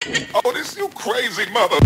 Oh, this you crazy mother.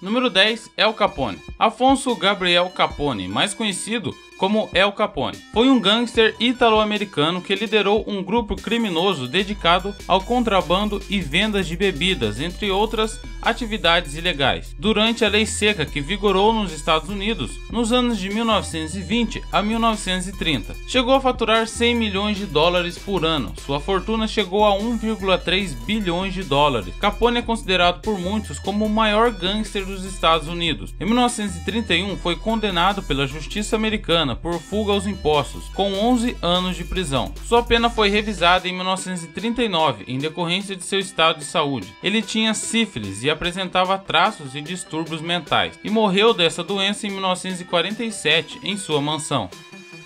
Número 10, Al Capone. Afonso Gabriel Capone, mais conhecido como El Capone, foi um gangster ítalo-americano que liderou um grupo criminoso dedicado ao contrabando e vendas de bebidas, entre outras atividades ilegais, durante a lei seca que vigorou nos Estados Unidos nos anos de 1920 a 1930. Chegou a faturar 100 milhões de dólares por ano. Sua fortuna chegou a 1,3 bilhões de dólares. Capone é considerado por muitos como o maior gangster dos Estados Unidos. Em 1931 foi condenado pela justiça americana por fuga aos impostos, com 11 anos de prisão. Sua pena foi revisada em 1939 em decorrência de seu estado de saúde. Ele tinha sífilis e apresentava traços de distúrbios mentais, e morreu dessa doença em 1947 em sua mansão.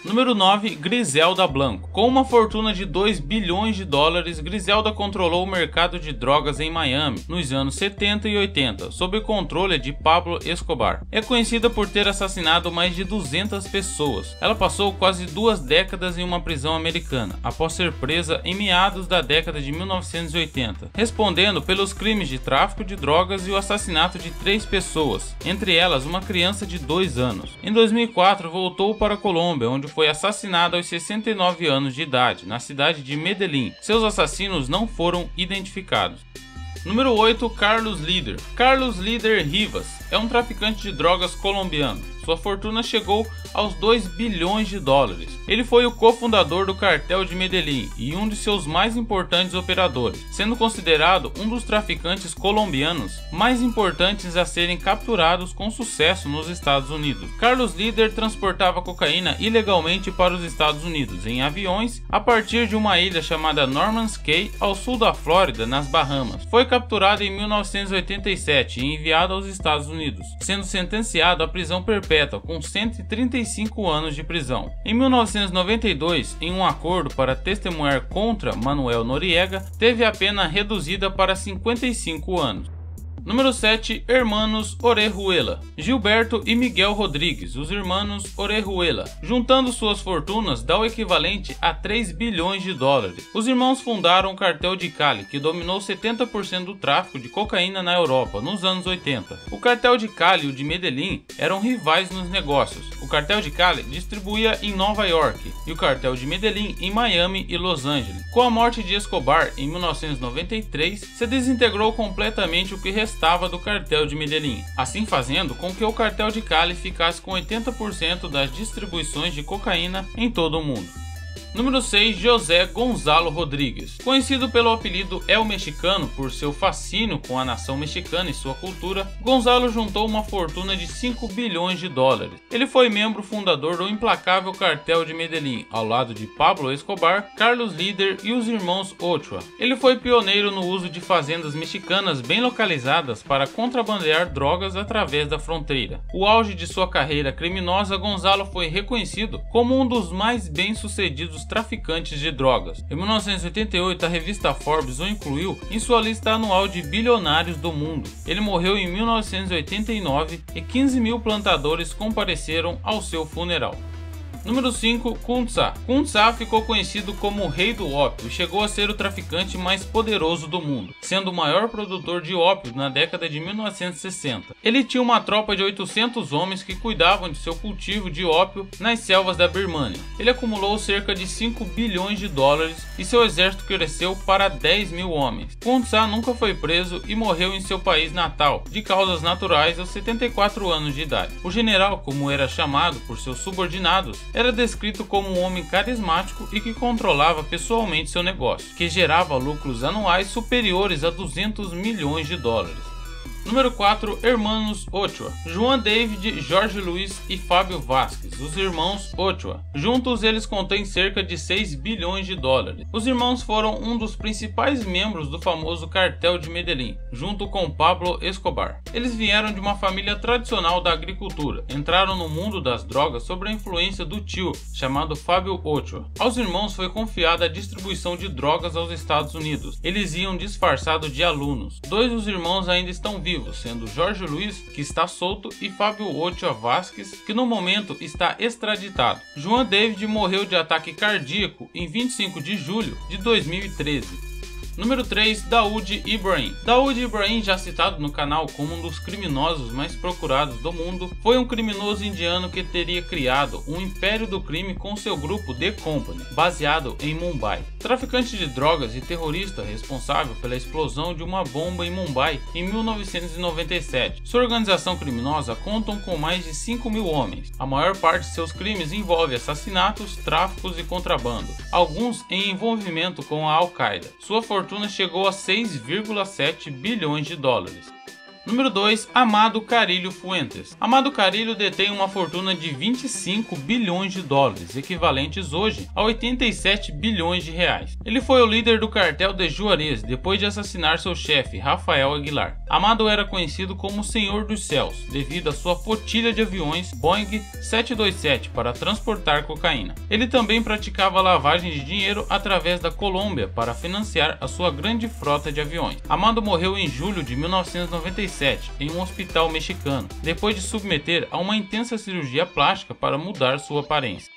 Número 9, Griselda Blanco. Com uma fortuna de 2 bilhões de dólares, Griselda controlou o mercado de drogas em Miami nos anos 70 e 80, sob o controle de Pablo Escobar. É conhecida por ter assassinado mais de 200 pessoas. Ela passou quase 2 décadas em uma prisão americana, após ser presa em meados da década de 1980, respondendo pelos crimes de tráfico de drogas e o assassinato de 3 pessoas, entre elas uma criança de 2 anos. Em 2004, voltou para a Colômbia, onde foi assassinado aos 69 anos de idade, na cidade de Medellín. Seus assassinos não foram identificados. Número 8, Carlos Líder. Carlos Líder Rivas é um traficante de drogas colombiano. Sua fortuna chegou aos 2 bilhões de dólares. Ele foi o cofundador do cartel de Medellín e um de seus mais importantes operadores, sendo considerado um dos traficantes colombianos mais importantes a serem capturados com sucesso nos Estados Unidos. Carlos Líder transportava cocaína ilegalmente para os Estados Unidos em aviões a partir de uma ilha chamada Norman's Cay, ao sul da Flórida, nas Bahamas. Foi capturado em 1987 e enviado aos Estados Unidos, sendo sentenciado à prisão perpétua com 135 anos de prisão. Em 1992, em um acordo para testemunhar contra Manuel Noriega, teve a pena reduzida para 55 anos. Número 7, Hermanos Orejuela. Gilberto e Miguel Rodrigues, os irmãos Orejuela, juntando suas fortunas, dá o equivalente a 3 bilhões de dólares. Os irmãos fundaram o cartel de Cali, que dominou 70% do tráfico de cocaína na Europa nos anos 80. O cartel de Cali e o de Medellín eram rivais nos negócios. O cartel de Cali distribuía em Nova York e o cartel de Medellín em Miami e Los Angeles. Com a morte de Escobar em 1993, se desintegrou completamente o que restava do cartel de Medellín, assim fazendo com que o cartel de Cali ficasse com 80% das distribuições de cocaína em todo o mundo. Número 6, José Gonzalo Rodrigues. Conhecido pelo apelido El Mexicano por seu fascínio com a nação mexicana e sua cultura, Gonzalo juntou uma fortuna de 5 bilhões de dólares. Ele foi membro fundador do implacável cartel de Medellín, ao lado de Pablo Escobar, Carlos Líder e os irmãos Ochoa. Ele foi pioneiro no uso de fazendas mexicanas bem localizadas para contrabandear drogas através da fronteira. O auge de sua carreira criminosa, Gonzalo foi reconhecido como um dos mais bem-sucedidos traficantes de drogas. Em 1988, a revista Forbes o incluiu em sua lista anual de bilionários do mundo. Ele morreu em 1989 e 15 mil plantadores compareceram ao seu funeral. Número 5, Kunza. Kunza ficou conhecido como o rei do ópio e chegou a ser o traficante mais poderoso do mundo, sendo o maior produtor de ópio na década de 1960. Ele tinha uma tropa de 800 homens que cuidavam de seu cultivo de ópio nas selvas da Birmânia. Ele acumulou cerca de 5 bilhões de dólares e seu exército cresceu para 10 mil homens. Kunza nunca foi preso e morreu em seu país natal, de causas naturais, aos 74 anos de idade. O general, como era chamado por seus subordinados, era descrito como um homem carismático e que controlava pessoalmente seu negócio, que gerava lucros anuais superiores a 200 milhões de dólares. Número 4, Hermanos Ochoa. João David, Jorge Luiz e Fábio Vasquez, os irmãos Ochoa. Juntos eles contêm cerca de 6 bilhões de dólares. Os irmãos foram um dos principais membros do famoso cartel de Medellín, junto com Pablo Escobar. Eles vieram de uma família tradicional da agricultura, entraram no mundo das drogas sob a influência do tio, chamado Fábio Ochoa. Aos irmãos foi confiada a distribuição de drogas aos Estados Unidos. Eles iam disfarçados de alunos. 2 dos irmãos ainda estão vivos vivos, sendo Jorge Luiz, que está solto, e Fábio Ochoa Vázquez, que no momento está extraditado. Joan David morreu de ataque cardíaco em 25 de julho de 2013. Número 3, Daoud Ibrahim. Daoud Ibrahim, já citado no canal como um dos criminosos mais procurados do mundo, foi um criminoso indiano que teria criado um império do crime com seu grupo The Company, baseado em Mumbai. Traficante de drogas e terrorista responsável pela explosão de uma bomba em Mumbai em 1997. Sua organização criminosa conta com mais de 5.000 homens. A maior parte de seus crimes envolve assassinatos, tráficos e contrabando, alguns em envolvimento com a Al-Qaeda. Sua fortuna chegou a 6,7 bilhões de dólares. Número 2, Amado Carrillo Fuentes. Amado Carrillo detém uma fortuna de 25 bilhões de dólares, equivalentes hoje a 87 bilhões de reais. Ele foi o líder do cartel de Juarez depois de assassinar seu chefe, Rafael Aguilar. Amado era conhecido como o Senhor dos Céus, devido à sua flotilha de aviões Boeing 727 para transportar cocaína. Ele também praticava lavagem de dinheiro através da Colômbia para financiar a sua grande frota de aviões. Amado morreu em julho de 1997 em um hospital mexicano, depois de submeter a uma intensa cirurgia plástica para mudar sua aparência.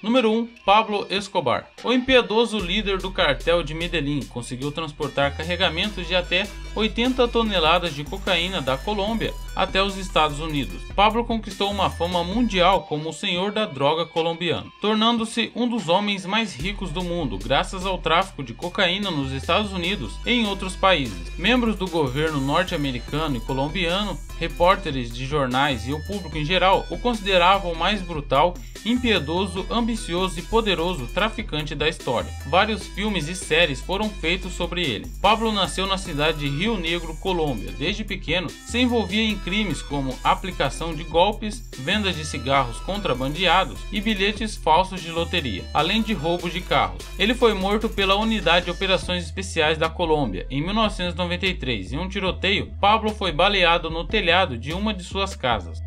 Número 1, Pablo Escobar. O impiedoso líder do cartel de Medellín conseguiu transportar carregamentos de até 80 toneladas de cocaína da Colômbia até os Estados Unidos. Pablo conquistou uma fama mundial como o senhor da droga colombiano, tornando-se um dos homens mais ricos do mundo graças ao tráfico de cocaína nos Estados Unidos e em outros países. Membros do governo norte-americano e colombiano, repórteres de jornais e o público em geral o consideravam o mais brutal, impiedoso, ambicioso e poderoso traficante da história. Vários filmes e séries foram feitos sobre ele. Pablo nasceu na cidade de Rio Negro, Colômbia. Desde pequeno, se envolvia em crimes como aplicação de golpes, vendas de cigarros contrabandeados e bilhetes falsos de loteria, além de roubos de carros. Ele foi morto pela Unidade de Operações Especiais da Colômbia em 1993. Em um tiroteio, Pablo foi baleado no telhado de uma de suas casas.